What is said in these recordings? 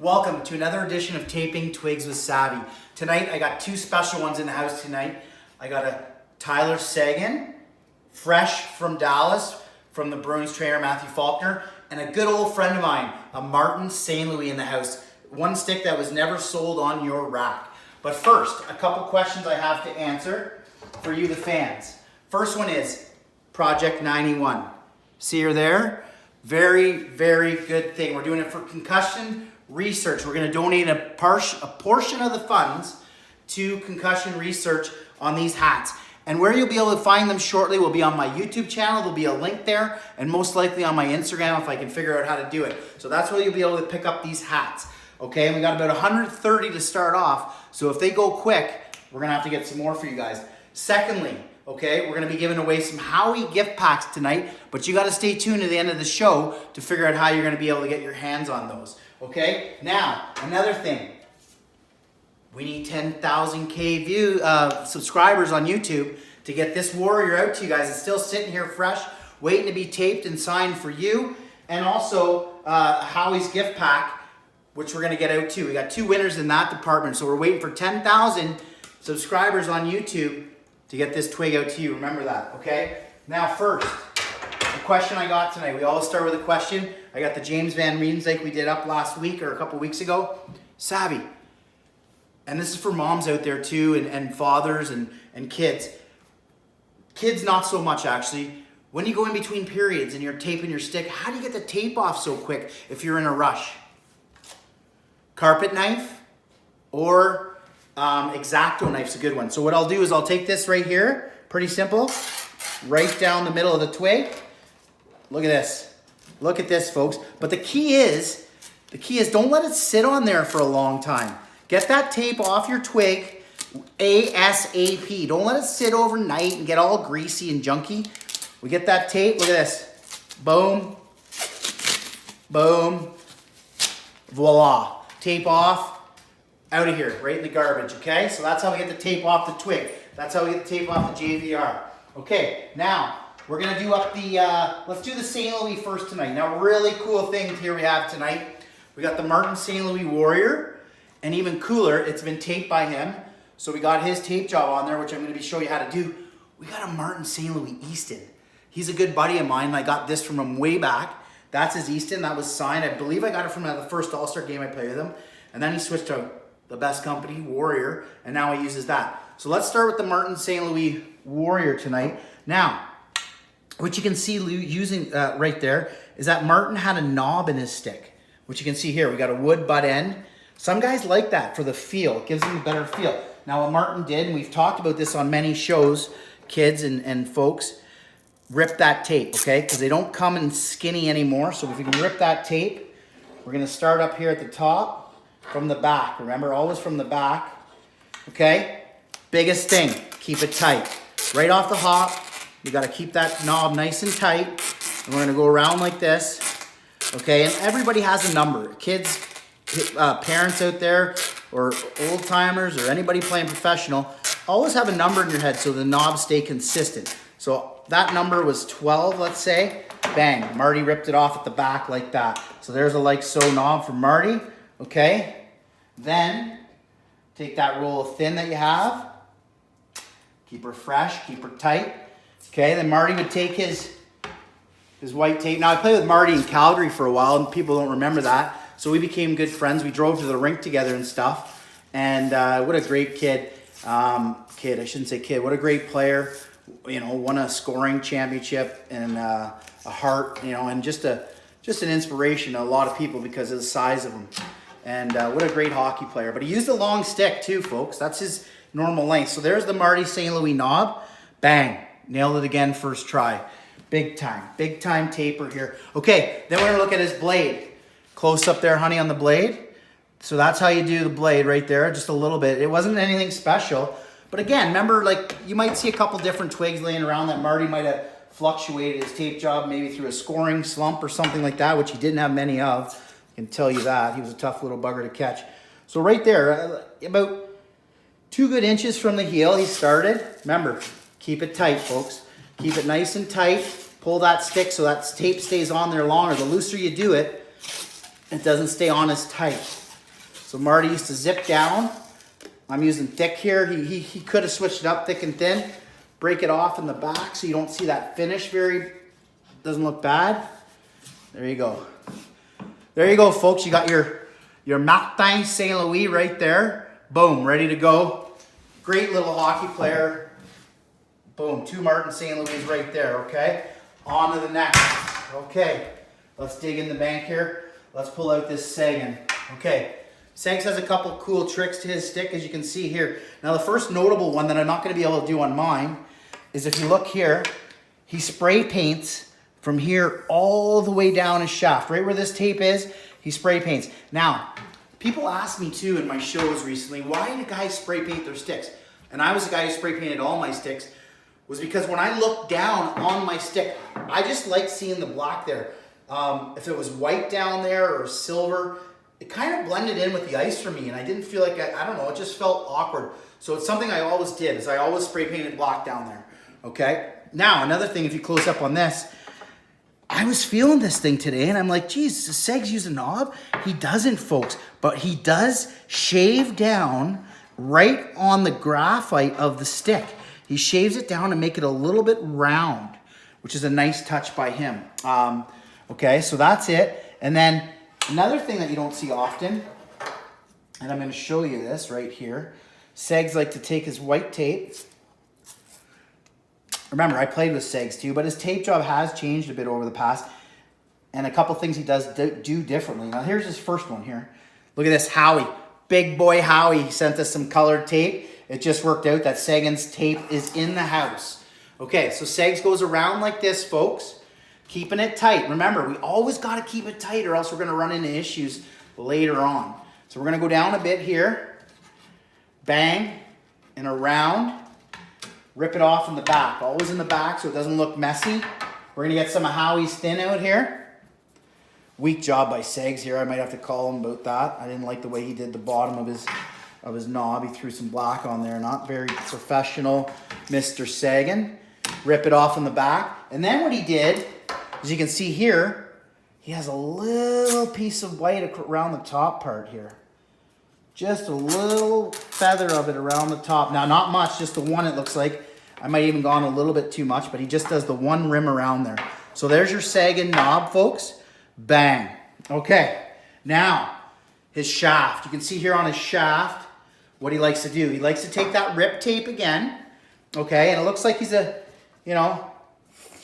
Welcome to another edition of Taping Twigs with Savvy. Tonight I got two special ones in the house tonight. I got a St.Louis&Seguin, fresh from Dallas, from the Bruins trainer Matthew Faulkner, and a good old friend of mine, a Martin St. Louis in the house. One stick that was never sold on your rack. But first, a couple questions I have to answer for you, the fans. First one is Project 91. See her there? Very, very good thing. We're doing it for concussion research. We're going to donate a portion of the funds to concussion research on these hats. And where you'll be able to find them shortly will be on my YouTube channel. There'll be a link there, and most likely on my Instagram if I can figure out how to do it. So that's where you'll be able to pick up these hats. Okay, and we got about 130 to start off. So if they go quick, we're going to have to get some more for you guys. Secondly, okay, we're going to be giving away some Howie gift packs tonight, but you got to stay tuned to the end of the show to figure out how you're going to be able to get your hands on those. Okay, now, another thing. We need 10,000 subscribers on YouTube to get this Warrior out to you guys. It's still sitting here fresh, waiting to be taped and signed for you. And also, Howie's gift pack, which we're going to get out too. We got two winners in that department, so we're waiting for 10,000 subscribers on YouTube to get this twig out to you. Remember that, okay? Now first, the question I got tonight. We always start with a question. I got the James Van Riemsdyk we did up last week or a couple weeks ago. Savvy, and this is for moms out there too, and fathers and kids. Kids not so much actually. When you go in between periods and you're taping your stick, how do you get the tape off so quick if you're in a rush? Carpet knife or X-Acto knife's a good one. So what I'll do is I'll take this right here, pretty simple, right down the middle of the twig. Look at this. Look at this, folks. But the key is don't let it sit on there for a long time. Get that tape off your twig ASAP. Don't let it sit overnight and get all greasy and junky. We get that tape, look at this. Boom, boom, voila. Tape off, out of here, right in the garbage, okay? So that's how we get the tape off the twig. That's how we get the tape off the JVR. Okay, now, we're gonna do up the, let's do the St. Louis first tonight. Now, really cool things here we have tonight. We got the Martin St. Louis Warrior, and even cooler, it's been taped by him. So we got his tape job on there, which I'm gonna show you how to do. We got a Martin St. Louis Easton. He's a good buddy of mine. I got this from him way back. That's his Easton, that was signed. I believe I got it from the first All-Star game I played with him. And then he switched to the best company, Warrior, and now he uses that. So let's start with the Martin St. Louis Warrior tonight. Now, what you can see using right there is that Martin had a knob in his stick, which you can see here. We got a wood butt end. Some guys like that for the feel. It gives them a better feel. Now what Martin did, and we've talked about this on many shows, kids and folks, rip that tape, okay? Because they don't come in skinny anymore. So if we can rip that tape, we're going to start up here at the top from the back. Remember, always from the back, okay? Biggest thing, keep it tight. Right off the hop, you got to keep that knob nice and tight. And we're going to go around like this, okay? And everybody has a number. Kids, parents out there, or old timers, or anybody playing professional, always have a number in your head so the knobs stay consistent. So that number was 12, let's say. Bang, Marty ripped it off at the back like that. So there's a like so knob for Marty, okay? Then, take that roll of thin that you have. Keep her fresh, keep her tight. Okay, then Marty would take his white tape. Now I played with Marty in Calgary for a while and people don't remember that. So we became good friends. We drove to the rink together and stuff. And what a great kid. I shouldn't say kid. What a great player. You know, won a scoring championship and a heart, you know, and just an inspiration to a lot of people because of the size of him. And what a great hockey player. But he used a long stick too, folks. That's his normal length. So there's the Marty St. Louis knob. Bang. Nailed it again first try. Big time taper here. Okay, then we're going to look at his blade. Close up there, honey, on the blade. So that's how you do the blade right there, just a little bit. It wasn't anything special. But again, remember, like, you might see a couple different twigs laying around that Marty might have fluctuated his tape job maybe through a scoring slump or something like that, which he didn't have many of. I can tell you that. He was a tough little bugger to catch. So right there, about 2 good inches from the heel, he started. Remember, keep it tight, folks. Keep it nice and tight. Pull that stick so that tape stays on there longer. The looser you do it, it doesn't stay on as tight. So Marty used to zip down. I'm using thick here. He could have switched it up thick and thin. Break it off in the back so you don't see that finish doesn't look bad. There you go. There you go, folks. You got your Martin St. Louis right there. Boom, ready to go. Great little hockey player. Boom, 2 Martin St. Louis right there, okay? On to the next. Okay, let's dig in the bank here. Let's pull out this Seguin. Okay, Segs has a couple cool tricks to his stick, as you can see here. Now, the first notable one that I'm not going to be able to do on mine is if you look here, he spray paints from here all the way down his shaft. Right where this tape is, he spray paints. Now, people ask me too in my shows recently, why do guys spray paint their sticks? And I was the guy who spray painted all my sticks, was because when I look down on my stick, I just like seeing the black there. If it was white down there or silver, it kind of blended in with the ice for me, and I didn't feel like, I don't know, it just felt awkward. So it's something I always did, is I always spray painted black down there, okay? Now, another thing, if you close up on this, I was feeling this thing today, and I'm like, geez, does Segs use a knob? He doesn't, folks, but he does shave down right on the graphite of the stick. He shaves it down and make it a little bit round, which is a nice touch by him. Okay, so that's it. And then another thing that you don't see often, and I'm going to show you this right here. Segs like to take his white tape. Remember, I played with Segs too, but his tape job has changed a bit over the past. And a couple things he does do differently. Now, here's his first one here. Look at this, Howie. Big boy Howie sent us some colored tape. It just worked out that Seguin's tape is in the house. Okay, so Segs goes around like this, folks. Keeping it tight. Remember, we always got to keep it tight or else we're going to run into issues later on. So we're going to go down a bit here. Bang. And around. Rip it off in the back. Always in the back so it doesn't look messy. We're going to get some of Howie's thin out here. Weak job by Segs here. I might have to call him about that. I didn't like the way he did the bottom of his knob. He threw some black on there. Not very professional, Mr. Seguin. Rip it off in the back. And then what he did, as you can see here, he has a little piece of white around the top part here. Just a little feather of it around the top. Now, not much, just the one it looks like. I might even gone a little bit too much, but he just does the one rim around there. So there's your Seguin knob, folks. Bang. Okay, now his shaft. You can see here on his shaft what he likes to do. He likes to take that rip tape again, okay, and it looks like he's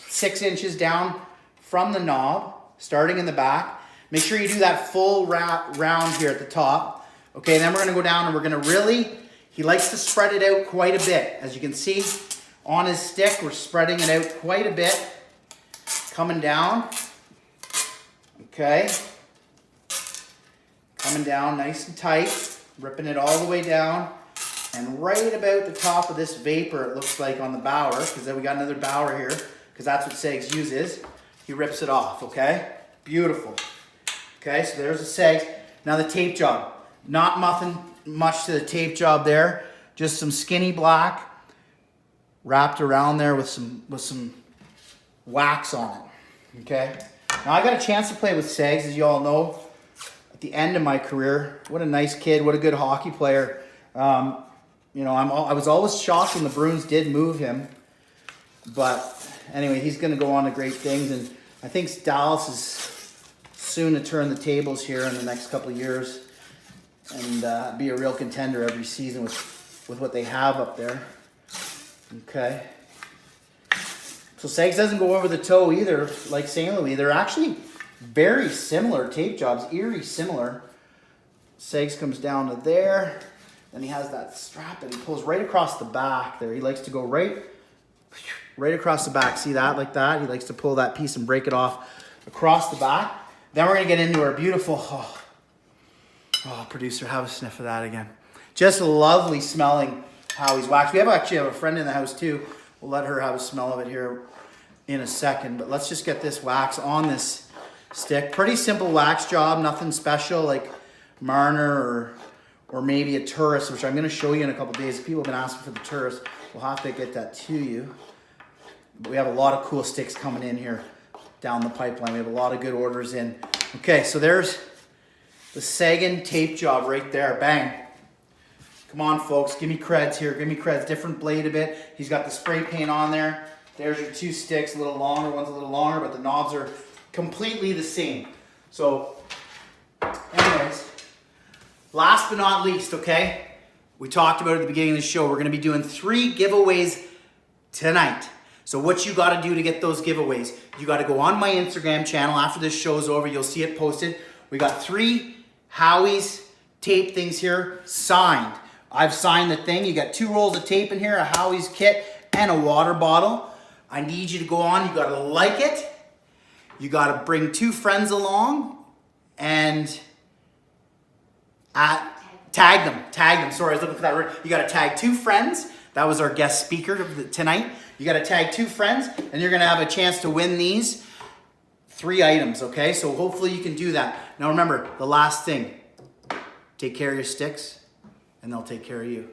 6 inches down from the knob, starting in the back. Make sure you do that full round here at the top. Okay, then we're going to go down and we're going to really, he likes to spread it out quite a bit. As you can see on his stick, we're spreading it out quite a bit. Coming down. Okay. Coming down nice and tight. Ripping it all the way down. And right about the top of this vapor, it looks like on the bower, because then we got another bower here, because that's what Segs uses. He rips it off, okay? Beautiful. Okay, so there's the Segs. Now the tape job. Not nothing much to the tape job there. Just some skinny black wrapped around there with some wax on it. Okay. Now I got a chance to play with Segs, as you all know, at the end of my career. What a nice kid. What a good hockey player. I was always shocked when the Bruins did move him. But anyway, he's going to go on to great things. And I think Dallas is soon to turn the tables here in the next couple of years. And be a real contender every season with what they have up there. Okay. So Segs doesn't go over the toe either, like St. Louis. They're actually very similar tape jobs, eerie similar. Segs comes down to there. Then he has that strap that he pulls right across the back there. He likes to go right across the back. See that? Like that? He likes to pull that piece and break it off across the back. Then we're going to get into our beautiful... Oh, producer, have a sniff of that again. Just lovely smelling Howie's wax. We actually have a friend in the house too. We'll let her have a smell of it here in a second. But let's just get this wax on this stick. Pretty simple wax job. Nothing special like Marner or maybe a Tourist, which I'm going to show you in a couple days. If people have been asking for the Tourist, we'll have to get that to you. But we have a lot of cool sticks coming in here down the pipeline. We have a lot of good orders in. Okay, so there's The Seguin tape job right there, bang. Come on, folks, give me creds here, give me creds. Different blade a bit. He's got the spray paint on there. There's your two sticks, a little longer, one's a little longer, but the knobs are completely the same. So, anyways, last but not least, okay? We talked about at the beginning of the show, we're gonna be doing 3 giveaways tonight. So what you gotta do to get those giveaways, you gotta go on my Instagram channel. After this show's over, you'll see it posted. We got 3 Howie's tape things here signed. I've signed the thing. You got 2 rolls of tape in here, a Howie's kit, and a water bottle. I need you to go on. You gotta like it. You gotta bring 2 friends along and tag them. Sorry, I was looking for that word. You gotta tag 2 friends. That was our guest speaker tonight. You gotta tag 2 friends, and you're gonna have a chance to win these 3 items, okay? So hopefully you can do that. Now remember, the last thing, take care of your sticks, and they'll take care of you.